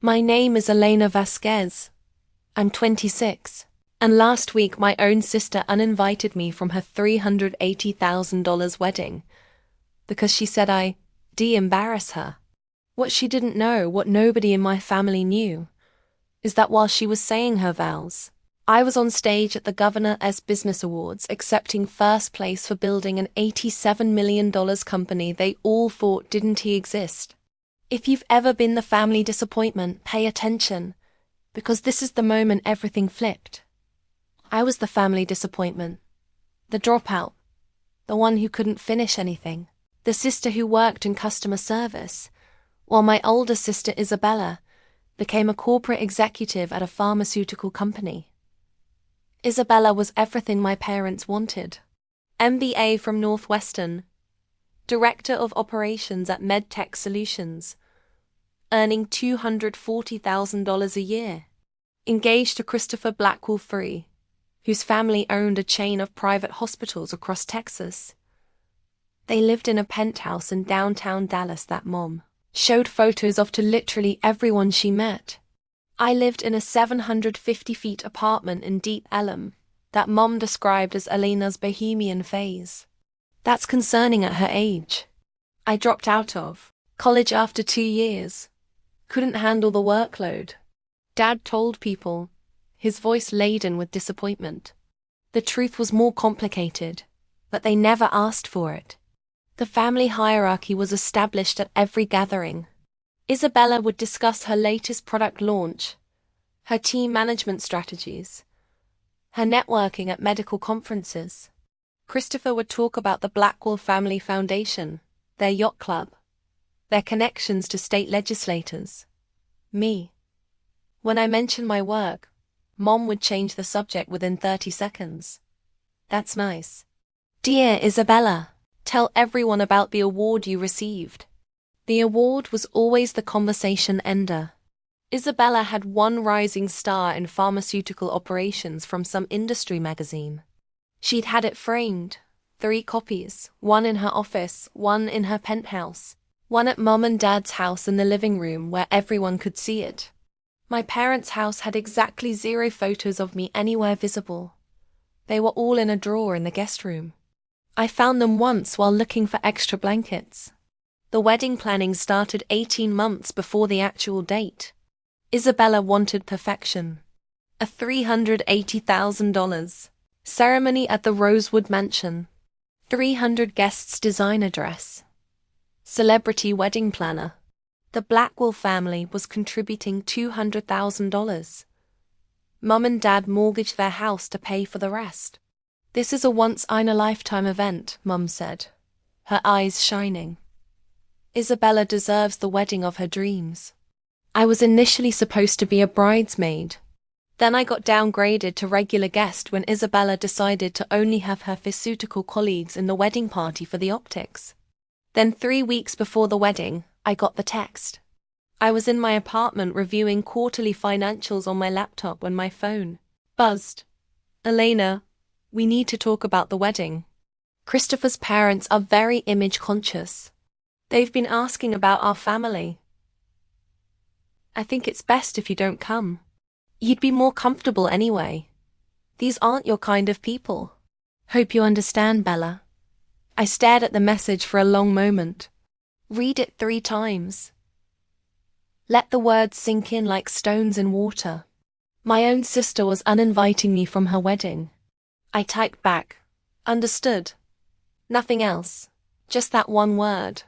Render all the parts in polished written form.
My name is Elena Vasquez. I'm 26. And last week my own sister uninvited me from her $380,000 wedding because she said I embarrass her. What she didn't know, what nobody in my family knew, is that while she was saying her vows, I was on stage at the Governor's Business Awards accepting first place for building an $87 million company they all thought didn't exist. If you've ever been the family disappointment, pay attention, because this is the moment everything flipped. I was the family disappointment, the dropout, the one who couldn't finish anything, the sister who worked in customer service, while my older sister Isabella became a corporate executive at a pharmaceutical company. Isabella was everything my parents wanted. MBA from Northwestern, Director of Operations at MedTech Solutions, earning $240,000 a year. Engaged to Christopher Blackwell Free, whose family owned a chain of private hospitals across Texas. They lived in a penthouse in downtown Dallas that Mom showed photos of to literally everyone she met. I lived in a 750-feet apartment in Deep Ellum that Mom described as Elena's bohemian phase. That's concerning at her age. I dropped out of college after 2 years. Couldn't handle the workload. Dad told people, his voice laden with disappointment. The truth was more complicated, but they never asked for it. The family hierarchy was established at every gathering. Isabella would discuss her latest product launch, her team management strategies, her networking at medical conferences. Christopher would talk about the Blackwell Family Foundation, their yacht club, their connections to state legislators. Me. When I mentioned my work, Mom would change the subject within 30 seconds. That's nice. Dear Isabella, tell everyone about the award you received. The award was always the conversation ender. Isabella had won Rising Star in Pharmaceutical Operations from some industry magazine. She'd had it framed, 3 copies, one in her office, one in her penthouse, one at Mom and Dad's house in the living room where everyone could see it. My parents' house had exactly 0 photos of me anywhere visible. They were all in a drawer in the guest room. I found them once while looking for extra blankets. The wedding planning started 18 months before the actual date. Isabella wanted perfection. A $380,000 ceremony at the Rosewood Mansion. 300 guests designer dress. Celebrity wedding planner. The Blackwell family was contributing $200,000. Mom and Dad mortgaged their house to pay for the rest. This is a once-in-a-lifetime event, Mom said, her eyes shining. Isabella deserves the wedding of her dreams. I was initially supposed to be a bridesmaid. Then I got downgraded to regular guest when Isabella decided to only have her pharmaceutical colleagues in the wedding party for the optics. Then 3 weeks before the wedding, I got the text. I was in my apartment reviewing quarterly financials on my laptop when my phone buzzed. Elena, we need to talk about the wedding. Christopher's parents are very image conscious. They've been asking about our family. I think it's best if you don't come. You'd be more comfortable anyway. These aren't your kind of people. Hope you understand, Bella. I stared at the message for a long moment. Read it 3 times. Let the words sink in like stones in water. My own sister was uninviting me from her wedding. I typed back. Understood. Nothing else. Just that one word.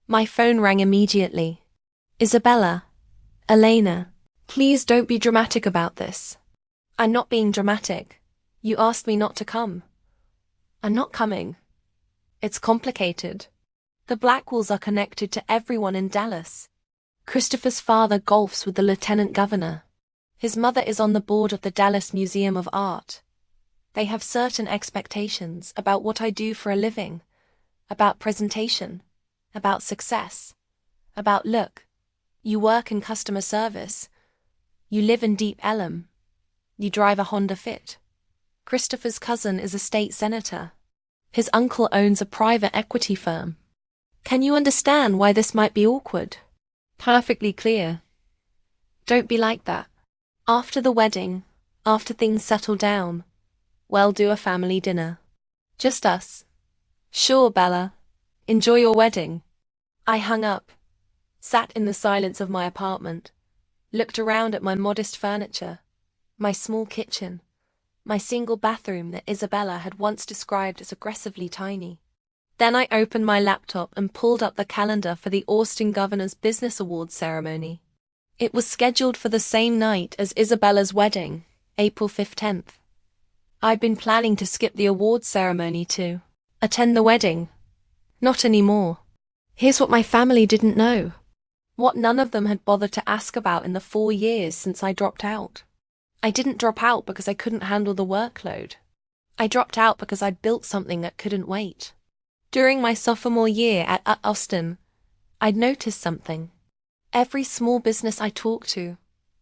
My phone rang immediately. Isabella. Elena. Please don't be dramatic about this. I'm not being dramatic. You asked me not to come. I'm not coming. It's complicated. The Blackwells are connected to everyone in Dallas. Christopher's father golfs with the lieutenant governor. His mother is on the board of the Dallas Museum of Art. They have certain expectations about what I do for a living, about presentation, about success, about look. You work in customer service. You live in Deep Ellum. You drive a Honda Fit. Christopher's cousin is a state senator. His uncle owns a private equity firm. Can you understand why this might be awkward? Perfectly clear. Don't be like that. After the wedding, after things settle down, we'll do a family dinner. Just us. Sure, Bella. Enjoy your wedding. I hung up, sat in the silence of my apartment, looked around at my modest furniture, my small kitchen, my single bathroom that Isabella had once described as aggressively tiny. Then I opened my laptop and pulled up the calendar for the Austin Governor's Business Awards ceremony. It was scheduled for the same night as Isabella's wedding, April 15th. I'd been planning to skip the awards ceremony to attend the wedding. Not anymore. Here's what my family didn't know. What none of them had bothered to ask about in the 4 years since I dropped out. I didn't drop out because I couldn't handle the workload. I dropped out because I'd built something that couldn't wait. During my sophomore year at Austin, I'd noticed something. Every small business I talked to,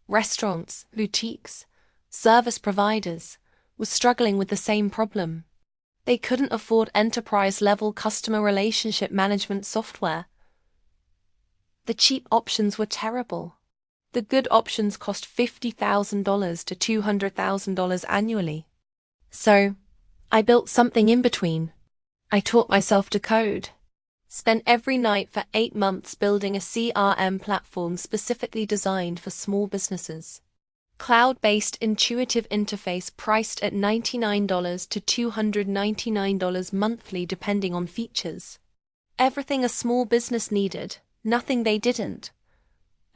restaurants, boutiques, service providers, was struggling with the same problem. They couldn't afford enterprise-level customer relationship management software. The cheap options were terrible. The good options cost $50,000 to $200,000 annually. So, I built something in between. I taught myself to code. Spent every night for 8 months building a CRM platform specifically designed for small businesses. Cloud-based intuitive interface priced at $99 to $299 monthly depending on features. Everything a small business needed, nothing they didn't.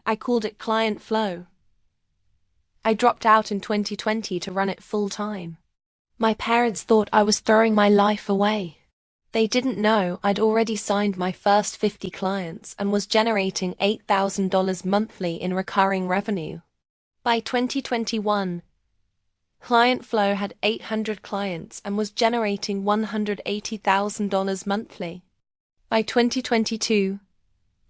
I called it Client Flow. I dropped out in 2020 to run it full-time. My parents thought I was throwing my life away. They didn't know I'd already signed my first 50 clients and was generating $8,000 monthly in recurring revenue. By 2021, Client Flow had 800 clients and was generating $180,000 monthly. By 2022,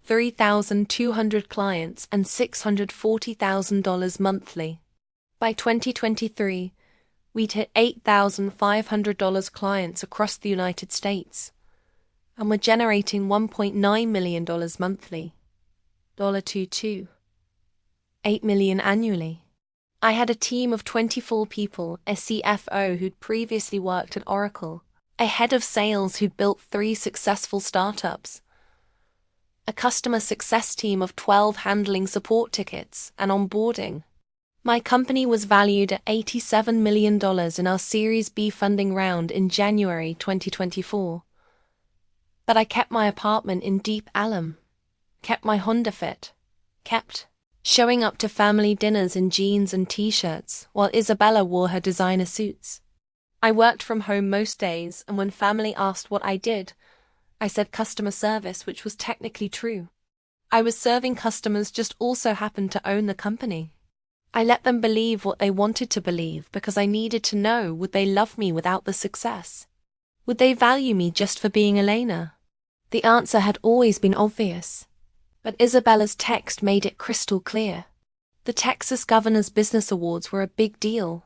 3,200 clients and $640,000 monthly. By 2023, we'd hit $8,500 clients across the United States, and were generating $1.9 million monthly. $2.8 million annually. I had a team of 24 people, a CFO who'd previously worked at Oracle, a head of sales who'd built 3 successful startups, a customer success team of 12 handling support tickets and onboarding. My company was valued at $87 million in our Series B funding round in January 2024. But I kept my apartment in Deep Ellum, kept my Honda Fit, kept showing up to family dinners in jeans and t-shirts while Isabella wore her designer suits. I worked from home most days, and when family asked what I did, I said customer service, which was technically true. I was serving customers, just also happened to own the company. I let them believe what they wanted to believe because I needed to know, would they love me without the success? Would they value me just for being Elena? The answer had always been obvious. But Isabella's text made it crystal clear. The Texas Governor's Business Awards were a big deal.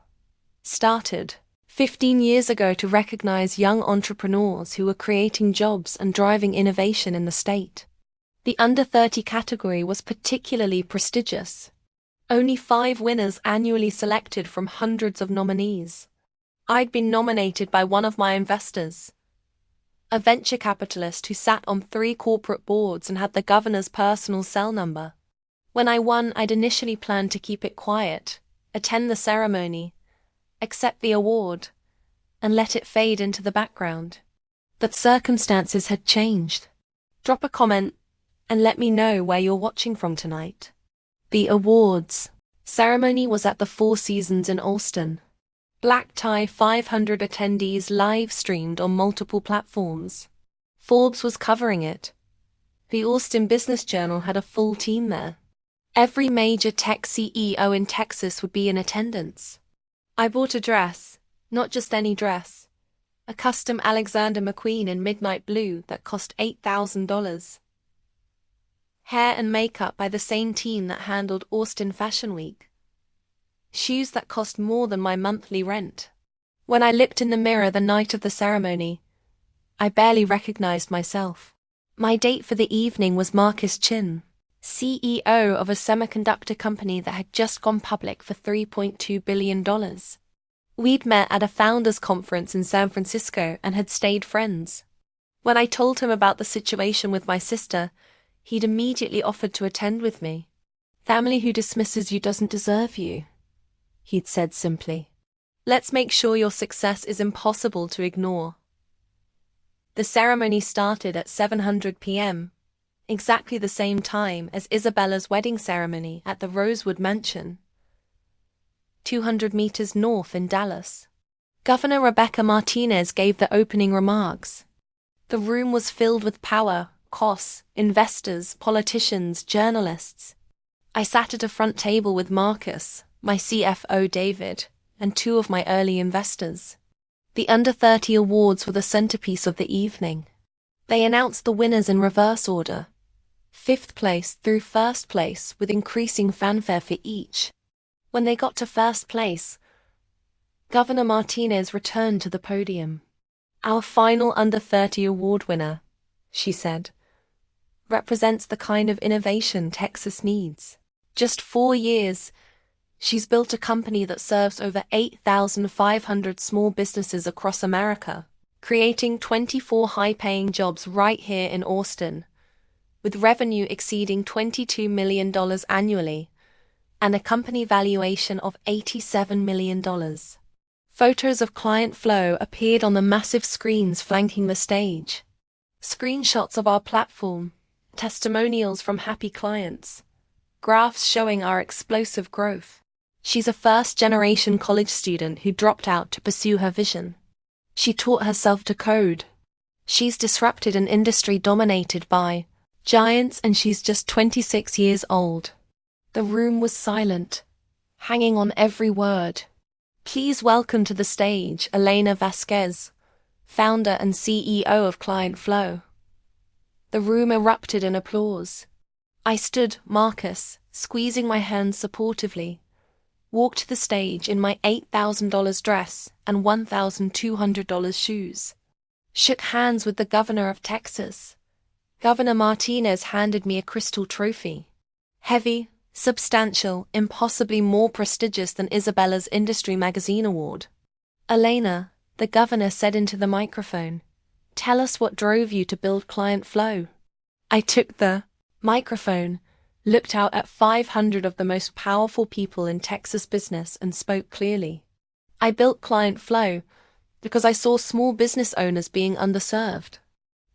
Started 15 years ago to recognize young entrepreneurs who were creating jobs and driving innovation in the state. The under 30 category was particularly prestigious. Only 5 winners annually selected from hundreds of nominees. I'd been nominated by one of my investors, a venture capitalist who sat on 3 corporate boards and had the governor's personal cell number. When I won, I'd initially planned to keep it quiet, attend the ceremony, accept the award, and let it fade into the background. But circumstances had changed. Drop a comment and let me know where you're watching from tonight. The awards ceremony was at the Four Seasons in Austin. Black tie 500 attendees live streamed on multiple platforms. Forbes was covering it. The Austin Business Journal had a full team there. Every major tech CEO in Texas would be in attendance. I bought a dress, not just any dress, a custom Alexander McQueen in midnight blue that cost $8,000. Hair and makeup by the same team that handled Austin Fashion Week. Shoes that cost more than my monthly rent. When I looked in the mirror the night of the ceremony, I barely recognized myself. My date for the evening was Marcus Chin, CEO of a semiconductor company that had just gone public for $3.2 billion. We'd met at a founders conference in San Francisco and had stayed friends. When I told him about the situation with my sister, he'd immediately offered to attend with me. "Family who dismisses you doesn't deserve you," he'd said simply. "Let's make sure your success is impossible to ignore." The ceremony started at 7:00 p.m., exactly the same time as Isabella's wedding ceremony at the Rosewood Mansion, 200 meters north in Dallas. Governor Rebecca Martinez gave the opening remarks. The room was filled with power, costs, investors, politicians, journalists. I sat at a front table with Marcus, my CFO David, and two of my early investors. The Under 30 awards were the centerpiece of the evening. They announced the winners in reverse order, 5th place through 1st place, with increasing fanfare for each. When they got to 1st place, Governor Martinez returned to the podium. "Our final Under 30 award winner," she said, "represents the kind of innovation Texas needs. Just 4 years, she's built a company that serves over 8,500 small businesses across America, creating 24 high-paying jobs right here in Austin, with revenue exceeding $22 million annually, and a company valuation of $87 million. Photos of client flow appeared on the massive screens flanking the stage. Screenshots of our platform, testimonials from happy clients, graphs showing our explosive growth. She's a first-generation college student who dropped out to pursue her vision. She taught herself to code. She's disrupted an industry dominated by giants, and she's just 26 years old. The room was silent, hanging on every word. Please welcome to the stage Elena Vasquez, founder and CEO of Client Flow. The room erupted in applause. I stood, Marcus, squeezing my hands supportively, walked to the stage in my $8,000 dress and $1,200 shoes, shook hands with the governor of Texas. Governor Martinez handed me a crystal trophy. Heavy, substantial, impossibly more prestigious than Isabella's Industry Magazine Award. "Elena," the governor said into the microphone, "tell us what drove you to build Client Flow." I took the microphone, looked out at 500 of the most powerful people in Texas business, and spoke clearly. I built Client Flow because I saw small business owners being underserved.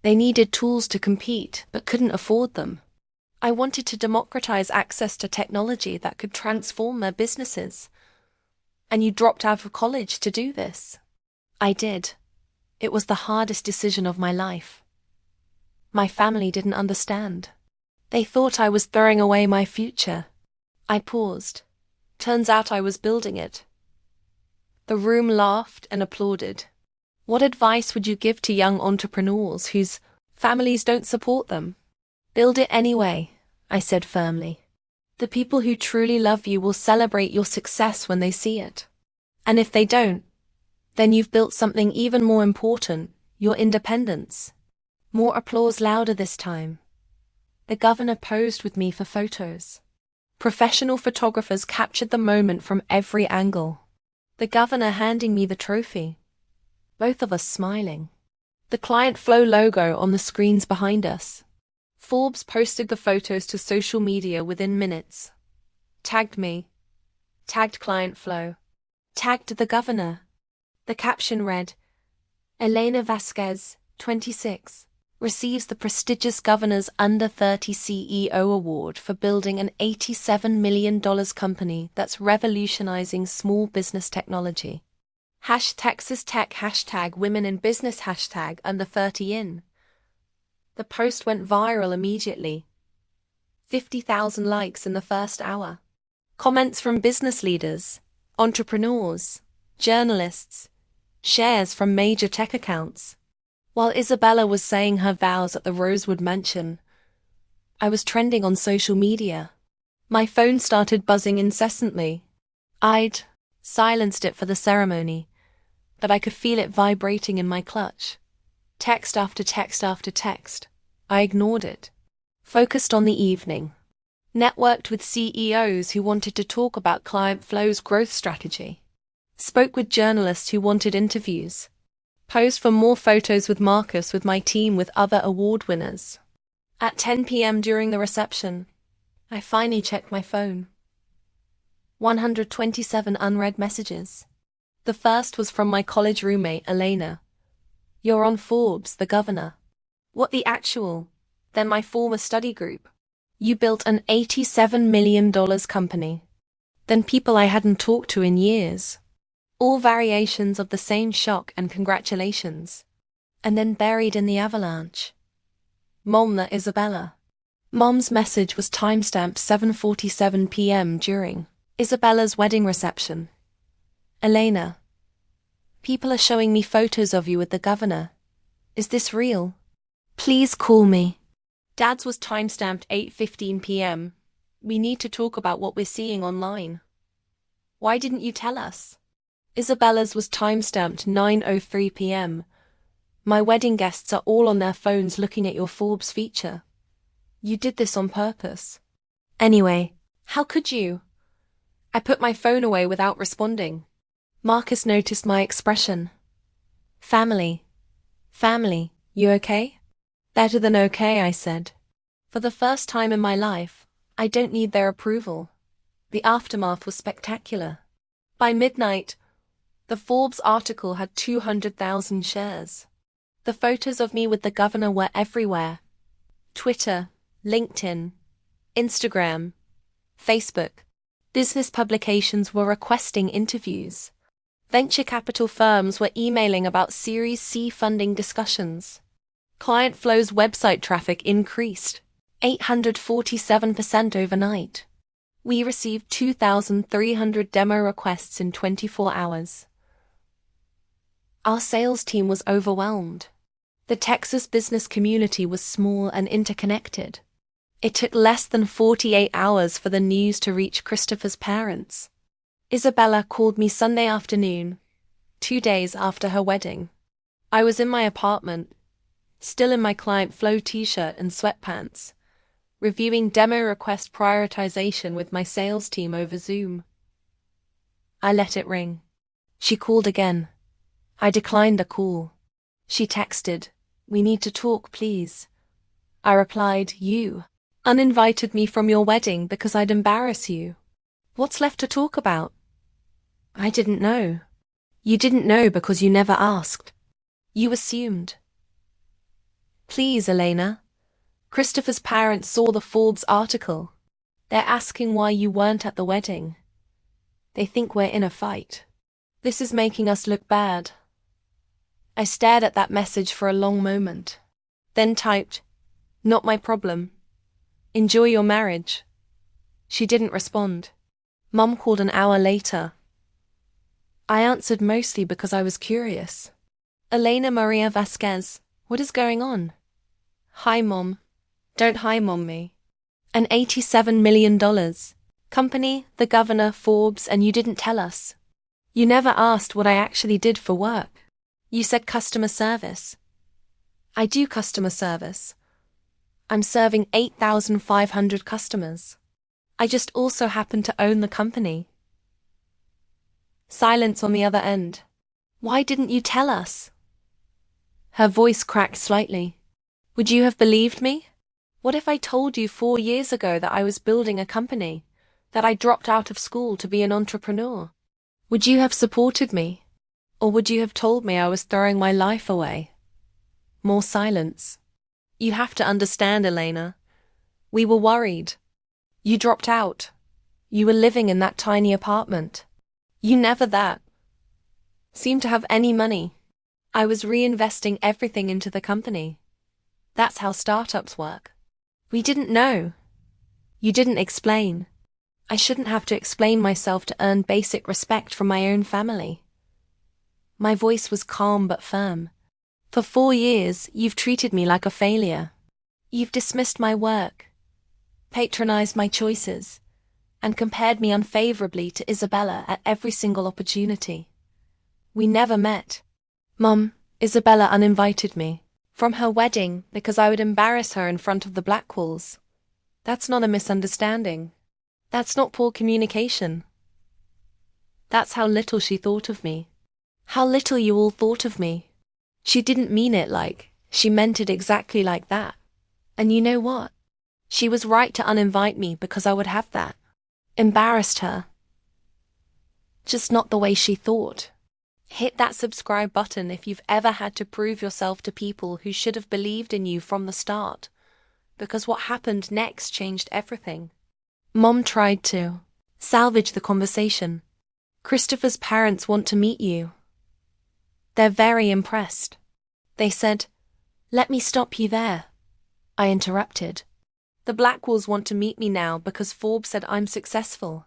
They needed tools to compete, but couldn't afford them. I wanted to democratize access to technology that could transform their businesses. And you dropped out of college to do this. I did. It was the hardest decision of my life. My family didn't understand. They thought I was throwing away my future. I paused. Turns out I was building it. The room laughed and applauded. What advice would you give to young entrepreneurs whose families don't support them? "Build it anyway," I said firmly. "The people who truly love you will celebrate your success when they see it. And if they don't, then you've built something even more important, your independence." More applause, louder this time. The governor posed with me for photos. Professional photographers captured the moment from every angle. The governor handing me the trophy. Both of us smiling. The Client Flow logo on the screens behind us. Forbes posted the photos to social media within minutes. Tagged me. Tagged Client Flow. Tagged the governor. The caption read, "Elena Vasquez, 26, receives the prestigious Governor's Under 30 CEO Award for building an $87 million company that's revolutionizing small business technology. #TexasTech, #Women in Business, #Under 30 in." The post went viral immediately. 50,000 likes in the first hour. Comments from business leaders, entrepreneurs, journalists, shares from major tech accounts. While Isabella was saying her vows at the Rosewood Mansion, I was trending on social media. My phone started buzzing incessantly. I'd silenced it for the ceremony, but I could feel it vibrating in my clutch. Text after text after text. I ignored it. Focused on the evening. Networked with CEOs who wanted to talk about client flow's growth strategy. Spoke with journalists who wanted interviews. Posed for more photos with Marcus with my team with other award winners. At 10 p.m. during the reception, I finally checked my phone. 127 unread messages. The first was from my college roommate, Elena. "You're on Forbes, the governor." "What the actual?" "Then my former study group. You built an $87 million company." Then people I hadn't talked to in years. All variations of the same shock and congratulations. And then buried in the avalanche. Momna Isabella. Mom's message was timestamped 7:47 p.m. during Isabella's wedding reception. "Elena, people are showing me photos of you with the governor. Is this real? Please call me." Dad's was timestamped 8:15 p.m. "We need to talk about what we're seeing online." "Why didn't you tell us?" Isabella's was timestamped 9:03 p.m. "My wedding guests are all on their phones looking at your Forbes feature. You did this on purpose. Anyway, how could you?" I put my phone away without responding. Marcus noticed my expression. Family, you okay?" "Better than okay," I said. For the first time in my life, I don't need their approval. The aftermath was spectacular. By midnight, the Forbes article had 200,000 shares. The photos of me with the governor were everywhere. Twitter, LinkedIn, Instagram, Facebook. Business publications were requesting interviews. Venture capital firms were emailing about Series C funding discussions. Client Flow's website traffic increased 847% overnight. We received 2,300 demo requests in 24 hours. Our sales team was overwhelmed. The Texas business community was small and interconnected. It took less than 48 hours for the news to reach Christopher's parents. Isabella called me Sunday afternoon, 2 days after her wedding. I was in my apartment, still in my Client Flow t-shirt and sweatpants, reviewing demo request prioritization with my sales team over Zoom. I let it ring. She called again. I declined the call. She texted, "We need to talk, please." I replied, "You uninvited me from your wedding because I'd embarrass you. What's left to talk about?" "I didn't know." "You didn't know because you never asked. You assumed." "Please, Elena. Christopher's parents saw the Forbes article. They're asking why you weren't at the wedding. They think we're in a fight. This is making us look bad." I stared at that message for a long moment, then typed, "Not my problem. Enjoy your marriage." She didn't respond. Mum called an hour later. I answered mostly because I was curious. "Elena Maria Vasquez, what is going on?" "Hi, Mom." "Don't hi, Mom me." "An $87 million. Company, the governor, Forbes, and you didn't tell us. You never asked what I actually did for work. You said customer service." "I do customer service. I'm serving 8,500 customers. I just also happen to own the company." Silence on the other end. "Why didn't you tell us?" Her voice cracked slightly. "Would you have believed me? What if I told you 4 years ago that I was building a company, that I dropped out of school to be an entrepreneur? Would you have supported me? Or would you have told me I was throwing my life away?" More silence. "You have to understand, Elena. We were worried. You dropped out. You were living in that tiny apartment. You never seemed to have any money. I was reinvesting everything into the company. That's how startups work. We didn't know. You didn't explain. I shouldn't have to explain myself to earn basic respect from my own family." My voice was calm but firm. "For 4 years, you've treated me like a failure. You've dismissed my work, patronized my choices, and compared me unfavorably to Isabella at every single opportunity. We never met. Mum, Isabella uninvited me from her wedding because I would embarrass her in front of the Blackwalls. That's not a misunderstanding. That's not poor communication. That's how little she thought of me. How little you all thought of me. She didn't mean it she meant it exactly like that. And you know what? She was right to uninvite me because I would have that. Embarrassed her. Just not the way she thought. Hit that subscribe button if you've ever had to prove yourself to people who should have believed in you from the start. Because what happened next changed everything. Mom tried to salvage the conversation. Christopher's parents want to meet you. They're very impressed. They said, "Let me stop you there." I interrupted. The Blackwells want to meet me now because Forbes said I'm successful.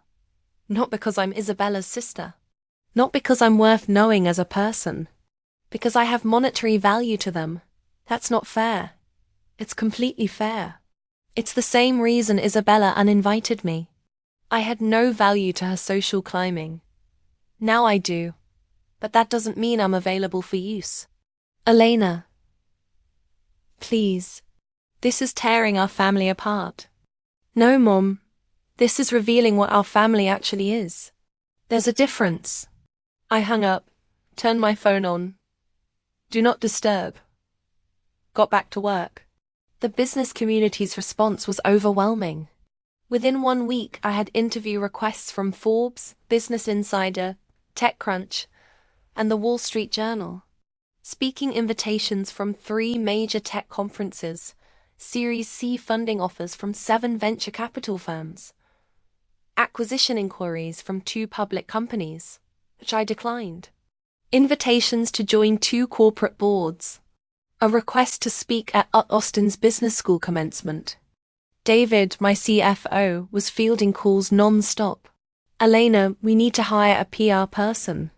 Not because I'm Isabella's sister. Not because I'm worth knowing as a person. Because I have monetary value to them. That's not fair. It's completely fair. It's the same reason Isabella uninvited me. I had no value to her social climbing. Now I do. But that doesn't mean I'm available for use. Elena. Please. This is tearing our family apart. No, Mom. This is revealing what our family actually is. There's a difference. I hung up, turned my phone on. Do not disturb. Got back to work. The business community's response was overwhelming. Within 1 week, I had interview requests from Forbes, Business Insider, TechCrunch, and the Wall Street Journal. Speaking invitations from 3 major tech conferences, Series C funding offers from 7 venture capital firms, acquisition inquiries from 2 public companies, which I declined, invitations to join 2 corporate boards, a request to speak at Austin's business school commencement. David, my CFO, was fielding calls non-stop. Elena, we need to hire a PR person.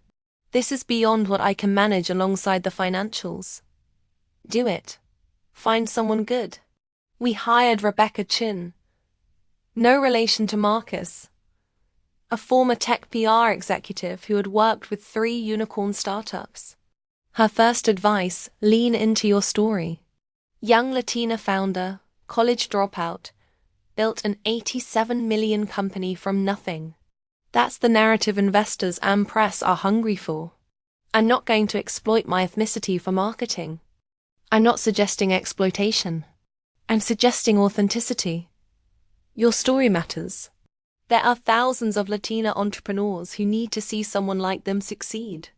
This is beyond what I can manage alongside the financials. Do it. Find someone good. We hired Rebecca Chin. No relation to Marcus. A former tech PR executive who had worked with 3 unicorn startups. Her first advice, lean into your story. Young Latina founder, college dropout, built an $87 million company from nothing. That's the narrative investors and press are hungry for. I'm not going to exploit my ethnicity for marketing. I'm not suggesting exploitation. I'm suggesting authenticity. Your story matters. There are thousands of Latina entrepreneurs who need to see someone like them succeed.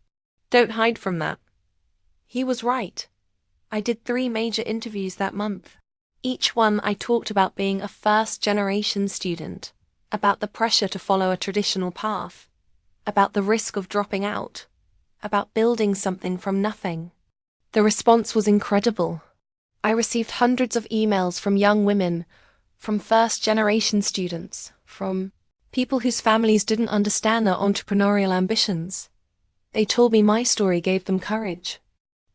Don't hide from that. He was right. I did 3 major interviews that month. Each one I talked about being a first-generation student, about the pressure to follow a traditional path, about the risk of dropping out, about building something from nothing. The response was incredible. I received hundreds of emails from young women, from first-generation students, from people whose families didn't understand their entrepreneurial ambitions. They told me my story gave them courage.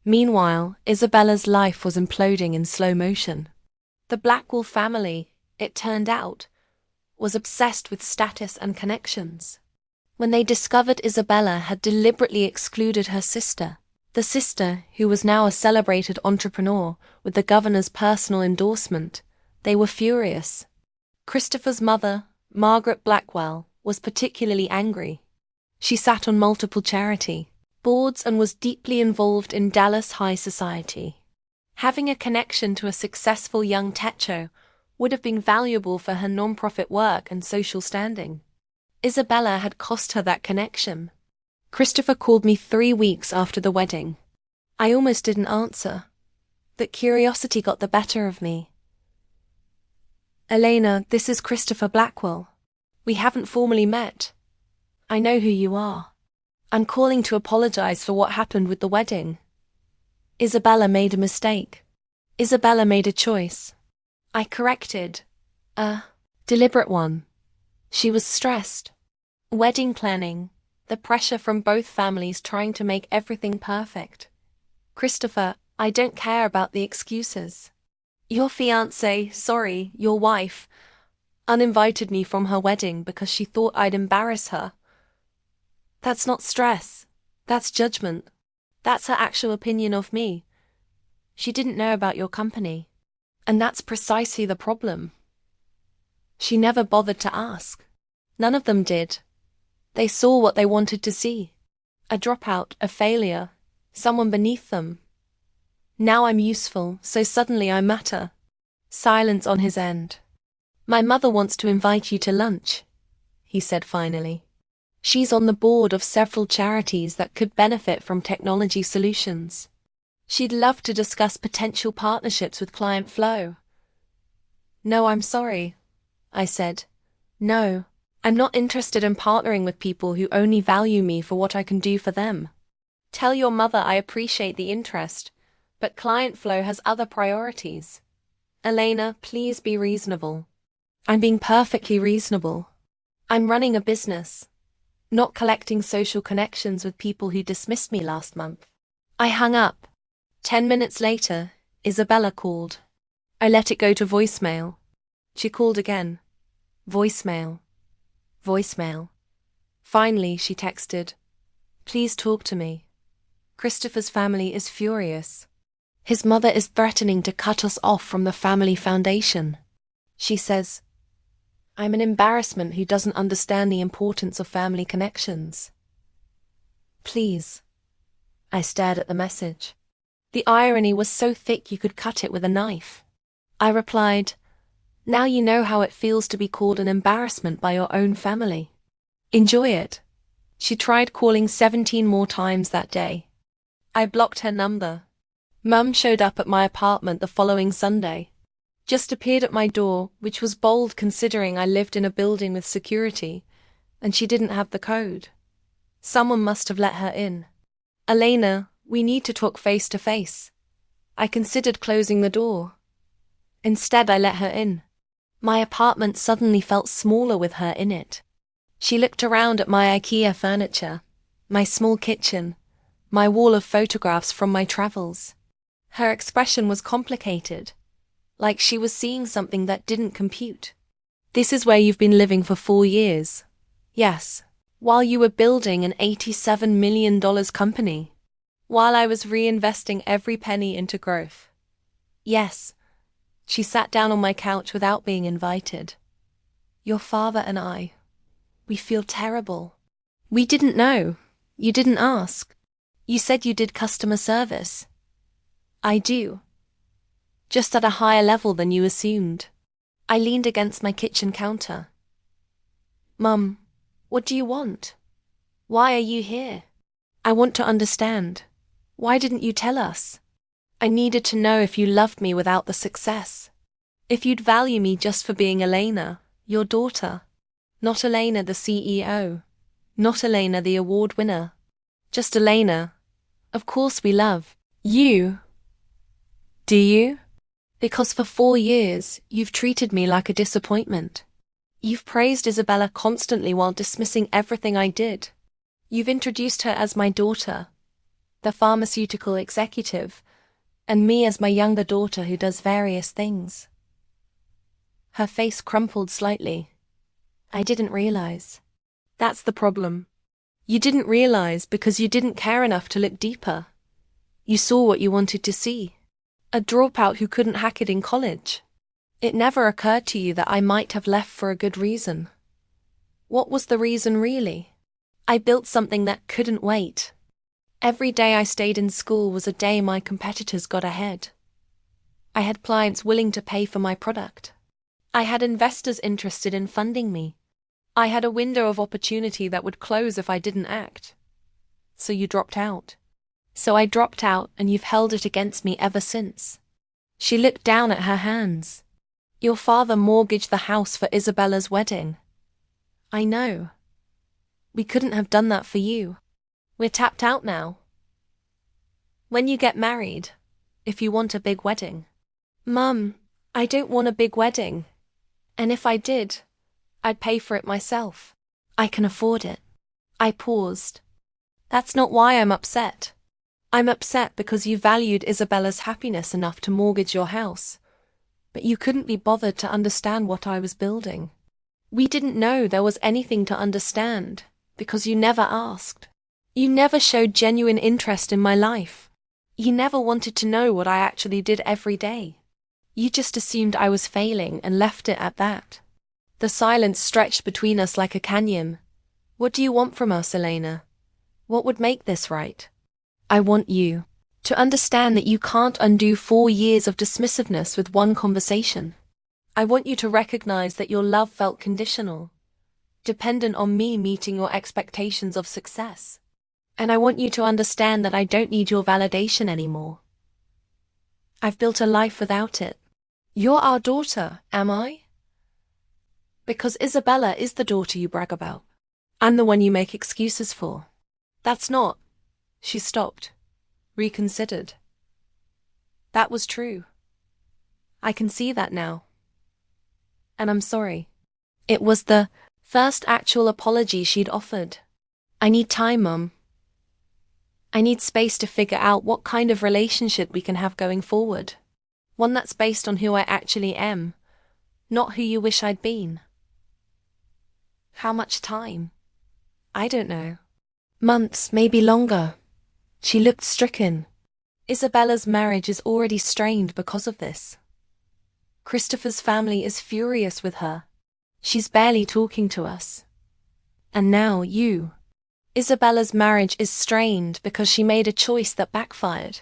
Meanwhile, Isabella's life was imploding in slow motion. The Blackwell family, it turned out, was obsessed with status and connections. When they discovered Isabella had deliberately excluded her sister, the sister who was now a celebrated entrepreneur with the governor's personal endorsement, they were furious. Christopher's mother, Margaret Blackwell, was particularly angry. She sat on multiple charity boards and was deeply involved in Dallas high society. Having a connection to a successful young techo would have been valuable for her nonprofit work and social standing. Isabella had cost her that connection. Christopher called me 3 weeks after the wedding. I almost didn't answer, but curiosity got the better of me. Elena, this is Christopher Blackwell. We haven't formally met. I know who you are. I'm calling to apologize for what happened with the wedding. Isabella made a mistake. Isabella made a choice. I corrected. A deliberate one. She was stressed. Wedding planning. The pressure from both families trying to make everything perfect. Christopher, I don't care about the excuses. Your your wife, uninvited me from her wedding because she thought I'd embarrass her. That's not stress. That's judgment. That's her actual opinion of me. She didn't know about your company. And that's precisely the problem. She never bothered to ask. None of them did. They saw what they wanted to see. A dropout, a failure, someone beneath them. Now I'm useful, so suddenly I matter. Silence on his end. My mother wants to invite you to lunch, he said finally. She's on the board of several charities that could benefit from technology solutions. She'd love to discuss potential partnerships with Client Flow. No, I'm sorry, I said. No, I'm not interested in partnering with people who only value me for what I can do for them. Tell your mother I appreciate the interest, but Client Flow has other priorities. Elena, please be reasonable. I'm being perfectly reasonable. I'm running a business, not collecting social connections with people who dismissed me last month. I hung up. 10 minutes later, Isabella called. I let it go to voicemail. She called again. Voicemail. Voicemail. Finally, she texted, "Please talk to me. Christopher's family is furious. His mother is threatening to cut us off from the family foundation. She says, I'm an embarrassment who doesn't understand the importance of family connections. Please." I stared at the message. The irony was so thick you could cut it with a knife. I replied, "Now you know how it feels to be called an embarrassment by your own family. Enjoy it." She tried calling 17 more times that day. I blocked her number. Mum showed up at my apartment the following Sunday. Just appeared at my door, which was bold considering I lived in a building with security, and she didn't have the code. Someone must have let her in. "Elena, we need to talk face to face." I considered closing the door. Instead, I let her in. My apartment suddenly felt smaller with her in it. She looked around at my IKEA furniture, my small kitchen, my wall of photographs from my travels. Her expression was complicated, like she was seeing something that didn't compute. "This is where you've been living for 4 years. Yes, while you were building an $87 million company. While I was reinvesting every penny into growth. Yes." She sat down on my couch without being invited. "Your father and I, we feel terrible. We didn't know. You didn't ask. You said you did customer service." "I do. Just at a higher level than you assumed." I leaned against my kitchen counter. "Mum, what do you want? Why are you here? I want to understand. Why didn't you tell us? I needed to know if you loved me without the success. If you'd value me just for being Elena, your daughter. Not Elena the CEO. Not Elena the award winner. Just Elena. Of course we love you. Do you? Because for 4 years, you've treated me like a disappointment. You've praised Isabella constantly while dismissing everything I did. You've introduced her as my daughter, the pharmaceutical executive, and me as my younger daughter who does various things." Her face crumpled slightly. "I didn't realize." "That's the problem. You didn't realize because you didn't care enough to look deeper. You saw what you wanted to see. A dropout who couldn't hack it in college. It never occurred to you that I might have left for a good reason. What was the reason really? I built something that couldn't wait. Every day I stayed in school was a day my competitors got ahead. I had clients willing to pay for my product. I had investors interested in funding me. I had a window of opportunity that would close if I didn't act. So you dropped out. So I dropped out, and you've held it against me ever since." She looked down at her hands. "Your father mortgaged the house for Isabella's wedding." "I know. We couldn't have done that for you. We're tapped out now. When you get married, if you want a big wedding." "Mum, I don't want a big wedding. And if I did, I'd pay for it myself. I can afford it." I paused. "That's not why I'm upset. I'm upset because you valued Isabella's happiness enough to mortgage your house, but you couldn't be bothered to understand what I was building. We didn't know there was anything to understand because you never asked. You never showed genuine interest in my life. You never wanted to know what I actually did every day. You just assumed I was failing and left it at that. The silence stretched between us like a canyon. What do you want from us, Elena? What would make this right? I want you to understand that you can't undo 4 years of dismissiveness with one conversation. I want you to recognize that your love felt conditional, dependent on me meeting your expectations of success. And I want you to understand that I don't need your validation anymore. I've built a life without it. You're our daughter, am I? Because Isabella is the daughter you brag about. I'm the one you make excuses for. That's not. She stopped, reconsidered. That was true. I can see that now. And I'm sorry. It was the first actual apology she'd offered. I need time, Mum. I need space to figure out what kind of relationship we can have going forward. One that's based on who I actually am, not who you wish I'd been. How much time? I don't know. Months, maybe longer. She looked stricken. Isabella's marriage is already strained because of this. Christopher's family is furious with her. She's barely talking to us. And now you. Isabella's marriage is strained because she made a choice that backfired.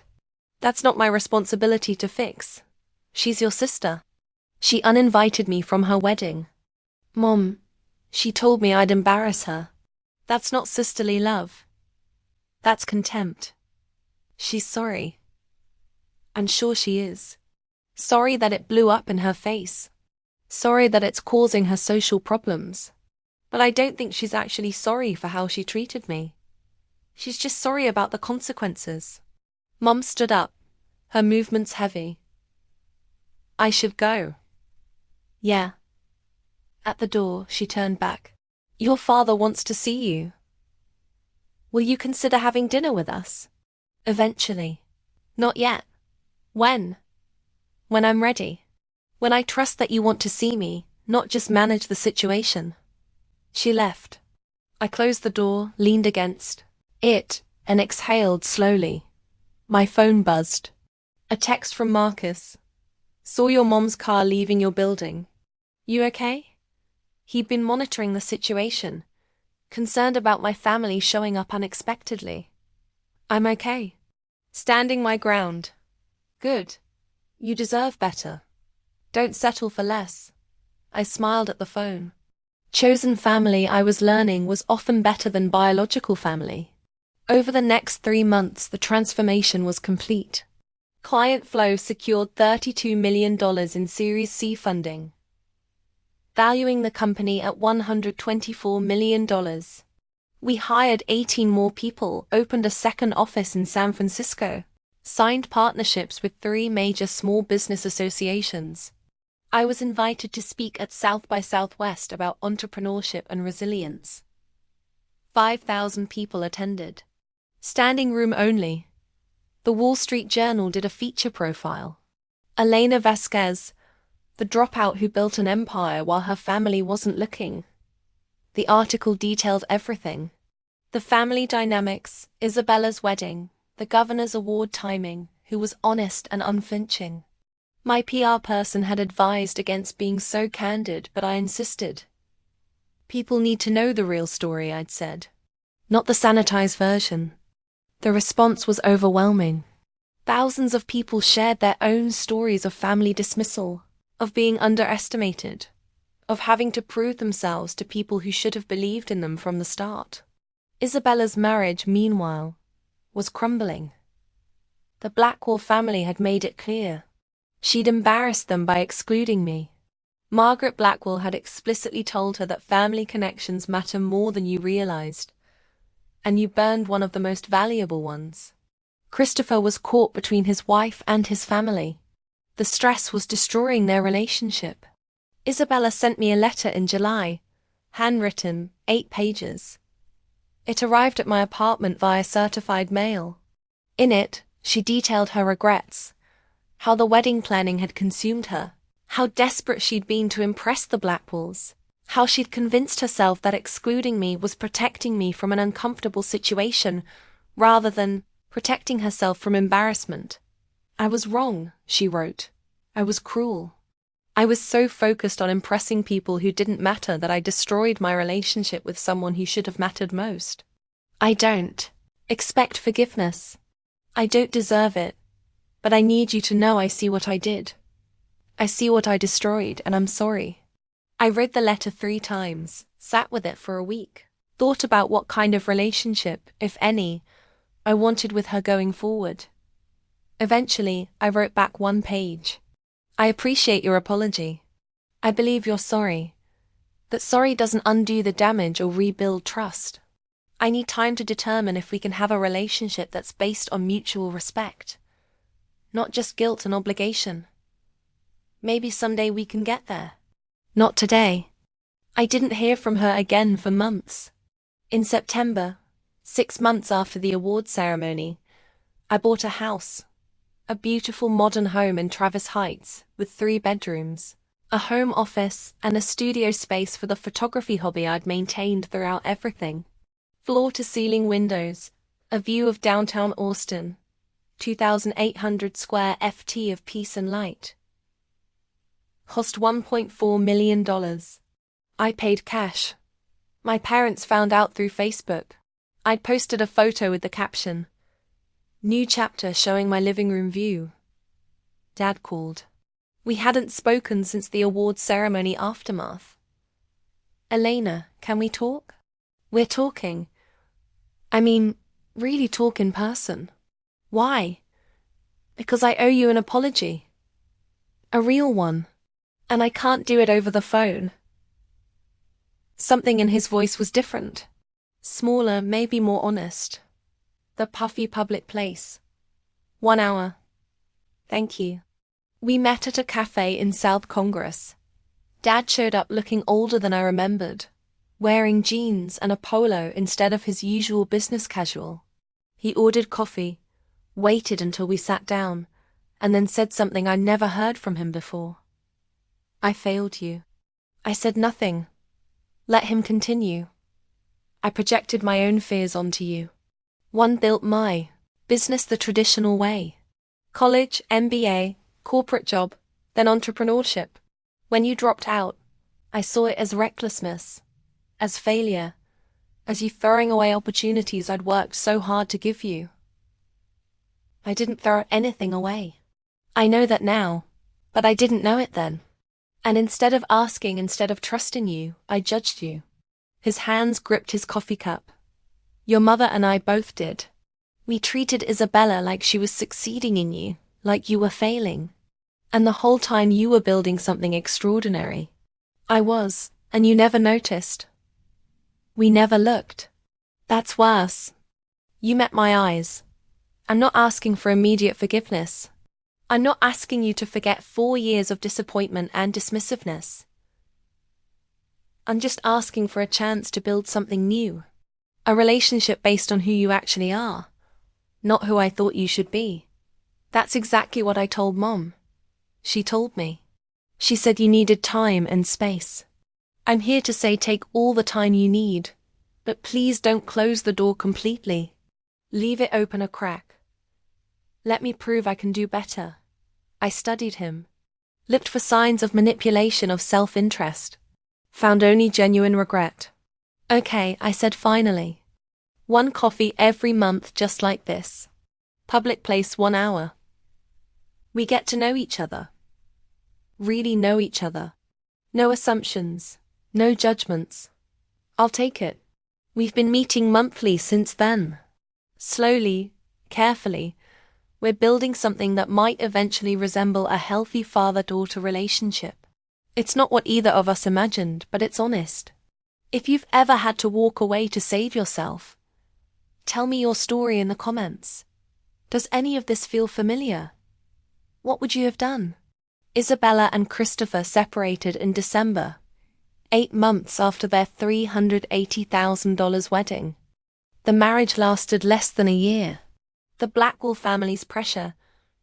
That's not my responsibility to fix. She's your sister. She uninvited me from her wedding. Mom, she told me I'd embarrass her. That's not sisterly love. That's contempt. She's sorry. I'm sure she is. Sorry that it blew up in her face. Sorry that it's causing her social problems. But I don't think she's actually sorry for how she treated me. She's just sorry about the consequences. Mum stood up, her movements heavy. I should go. Yeah. At the door, she turned back. Your father wants to see you. Will you consider having dinner with us? Eventually. Not yet. When? When I'm ready. When I trust that you want to see me, not just manage the situation. She left. I closed the door, leaned against it, and exhaled slowly. My phone buzzed. A text from Marcus. Saw your mom's car leaving your building. You okay? He'd been monitoring the situation, concerned about my family showing up unexpectedly. I'm okay. Standing my ground. Good. You deserve better. Don't settle for less. I smiled at the phone. Chosen family, I was learning, was often better than biological family. Over the next 3 months, the transformation was complete. Client Flow secured $32 million in Series C funding, valuing the company at $124 million. We hired 18 more people, opened a second office in San Francisco, signed partnerships with 3 major small business associations. I was invited to speak at South by Southwest about entrepreneurship and resilience. 5,000 people attended. Standing room only. The Wall Street Journal did a feature profile. Elena Vasquez, the dropout who built an empire while her family wasn't looking. The article detailed everything. The family dynamics, Isabella's wedding, the governor's award timing, who was honest and unflinching. My PR person had advised against being so candid, but I insisted. People need to know the real story, I'd said. Not the sanitized version. The response was overwhelming. Thousands of people shared their own stories of family dismissal, of being underestimated, of having to prove themselves to people who should have believed in them from the start. Isabella's marriage, meanwhile, was crumbling. The Blackwell family had made it clear. She'd embarrassed them by excluding me. Margaret Blackwell had explicitly told her that family connections matter more than you realized, and you burned one of the most valuable ones. Christopher was caught between his wife and his family. The stress was destroying their relationship. Isabella sent me a letter in July, handwritten, 8 pages. It arrived at my apartment via certified mail. In it, she detailed her regrets, how the wedding planning had consumed her, how desperate she'd been to impress the Blackwells, how she'd convinced herself that excluding me was protecting me from an uncomfortable situation rather than protecting herself from embarrassment. I was wrong, she wrote. I was cruel. I was so focused on impressing people who didn't matter that I destroyed my relationship with someone who should have mattered most. I don't expect forgiveness. I don't deserve it, but I need you to know I see what I did. I see what I destroyed, and I'm sorry. I read the letter 3 times, sat with it for a week, thought about what kind of relationship, if any, I wanted with her going forward. Eventually, I wrote back 1 page. I appreciate your apology. I believe you're sorry. But sorry doesn't undo the damage or rebuild trust. I need time to determine if we can have a relationship that's based on mutual respect, not just guilt and obligation. Maybe someday we can get there. Not today. I didn't hear from her again for months. In September, 6 months after the award ceremony, I bought a house. A beautiful modern home in Travis Heights with 3 bedrooms, a home office, and a studio space for the photography hobby I'd maintained throughout everything. Floor-to-ceiling windows, a view of downtown Austin, 2,800 square ft of peace and light. Cost $1.4 million. I paid cash. My parents found out through Facebook. I'd posted a photo with the caption, "New chapter showing my living room view." Dad called. We hadn't spoken since the awards ceremony aftermath. "Elena, can we talk?" "We're talking. I mean, really talk in person." "Why?" "Because I owe you an apology. A real one. And I can't do it over the phone." Something in his voice was different. Smaller, maybe more honest. The puffy public place. 1 hour. Thank you. We met at a cafe in South Congress. Dad showed up looking older than I remembered, wearing jeans and a polo instead of his usual business casual. He ordered coffee, waited until we sat down, and then said something I never heard from him before. "I failed you." I said nothing. Let him continue. "I projected my own fears onto you. One built my business the traditional way. College, MBA, corporate job, then entrepreneurship. When you dropped out, I saw it as recklessness, as failure, as you throwing away opportunities I'd worked so hard to give you. I didn't throw anything away. I know that now, but I didn't know it then. And instead of trusting you, I judged you." His hands gripped his coffee cup. "Your mother and I both did. We treated Isabella like she was succeeding in you, like you were failing. And the whole time you were building something extraordinary. I was, and you never noticed. We never looked. That's worse. You met my eyes. I'm not asking for immediate forgiveness. I'm not asking you to forget 4 years of disappointment and dismissiveness. I'm just asking for a chance to build something new. A relationship based on who you actually are, not who I thought you should be." That's exactly what I told Mom. She told me. She said you needed time and space. I'm here to say take all the time you need, but please don't close the door completely. Leave it open a crack. Let me prove I can do better. I studied him. Looked for signs of manipulation of self-interest. Found only genuine regret. "Okay," I said finally. 1 coffee every month just like this. Public place 1 hour. We get to know each other. Really know each other. No assumptions. No judgments. I'll take it. We've been meeting monthly since then. Slowly, carefully, we're building something that might eventually resemble a healthy father-daughter relationship. It's not what either of us imagined, but it's honest. If you've ever had to walk away to save yourself, tell me your story in the comments. Does any of this feel familiar? What would you have done? Isabella and Christopher separated in December, 8 months after their $380,000 wedding. The marriage lasted less than a year. The Blackwell family's pressure,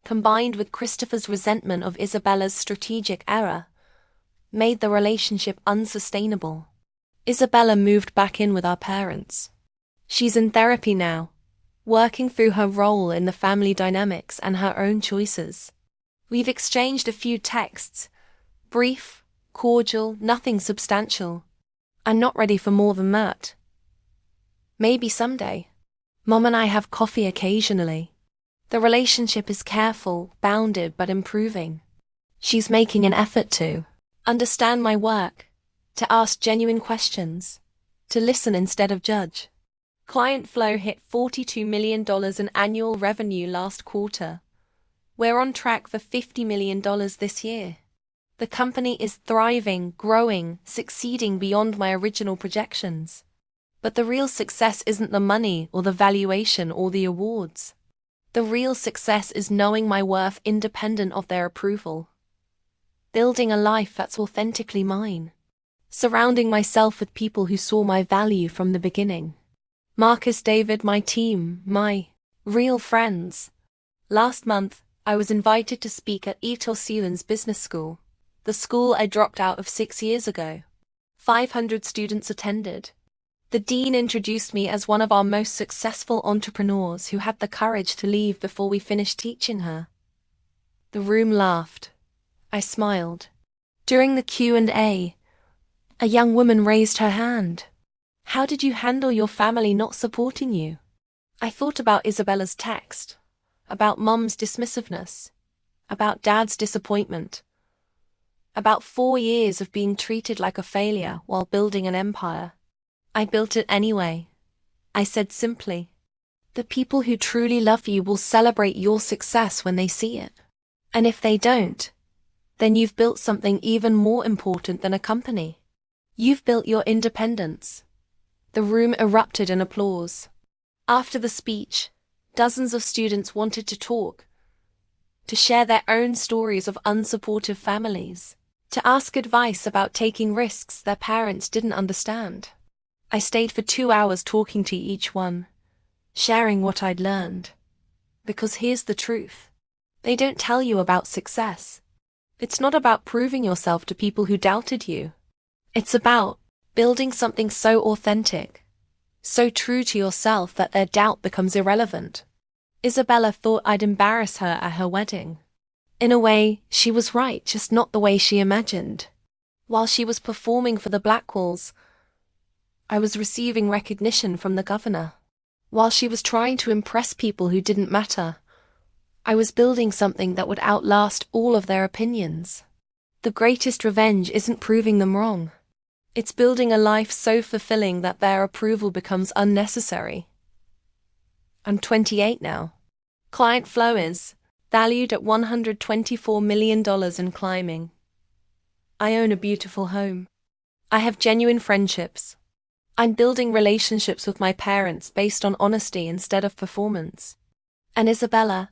combined with Christopher's resentment of Isabella's strategic error, made the relationship unsustainable. Isabella moved back in with our parents. She's in therapy now, working through her role in the family dynamics and her own choices. We've exchanged a few texts, Brief, cordial, nothing substantial. I'm not ready for more than that. Maybe someday. Mom and I have coffee occasionally. The relationship is careful, bounded, but improving. She's making an effort to understand my work, to ask genuine questions, to listen instead of judge. Client flow hit $42 million in annual revenue last quarter. We're on track for $50 million this year. The company is thriving, growing, succeeding beyond my original projections. But the real success isn't the money or the valuation or the awards. The real success is knowing my worth independent of their approval. Building a life that's authentically mine. Surrounding myself with people who saw my value from the beginning. Marcus, David, my team, my real friends. Last month, I was invited to speak at Sealand's business school, the school I dropped out of 6 years ago. 500 students attended. The dean introduced me as one of our most successful entrepreneurs who had the courage to leave before we finished teaching her. The room laughed. I smiled. During the Q&A, a young woman raised her hand. How did you handle your family not supporting you? I thought about Isabella's text, about Mom's dismissiveness, about Dad's disappointment, about 4 years of being treated like a failure while building an empire. I built it anyway. I said simply, the people who truly love you will celebrate your success when they see it. And if they don't, then you've built something even more important than a company. You've built your independence. The room erupted in applause. After the speech, dozens of students wanted to talk, to share their own stories of unsupportive families, to ask advice about taking risks their parents didn't understand. I stayed for 2 hours talking to each one, sharing what I'd learned. Because here's the truth. They don't tell you about success. It's not about proving yourself to people who doubted you. It's about building something so authentic, so true to yourself that their doubt becomes irrelevant. Isabella thought I'd embarrass her at her wedding. In a way, she was right, just not the way she imagined. While she was performing for the Blackwells, I was receiving recognition from the governor. While she was trying to impress people who didn't matter, I was building something that would outlast all of their opinions. The greatest revenge isn't proving them wrong. It's building a life so fulfilling that their approval becomes unnecessary. I'm 28 now. Client flow is valued at $124 million in climbing. I own a beautiful home. I have genuine friendships. I'm building relationships with my parents based on honesty instead of performance. And Isabella,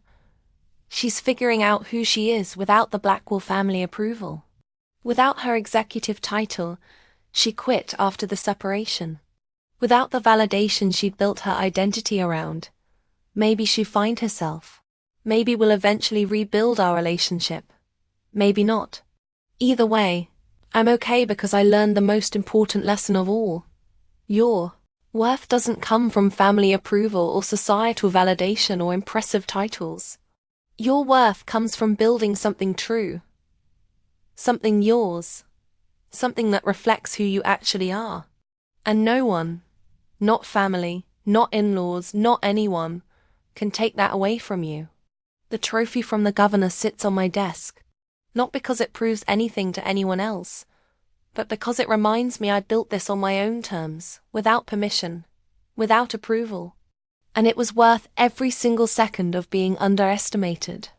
she's figuring out who she is without the Blackwell family approval. Without her executive title, she quit after the separation. Without the validation she'd built her identity around, maybe she'll find herself. Maybe we'll eventually rebuild our relationship. Maybe not. Either way, I'm okay because I learned the most important lesson of all. Your worth doesn't come from family approval or societal validation or impressive titles. Your worth comes from building something true. Something yours. Something that reflects who you actually are. And no one, not family, not in-laws, not anyone, can take that away from you. The trophy from the governor sits on my desk, not because it proves anything to anyone else, but because it reminds me I built this on my own terms, without permission, without approval. And it was worth every single second of being underestimated.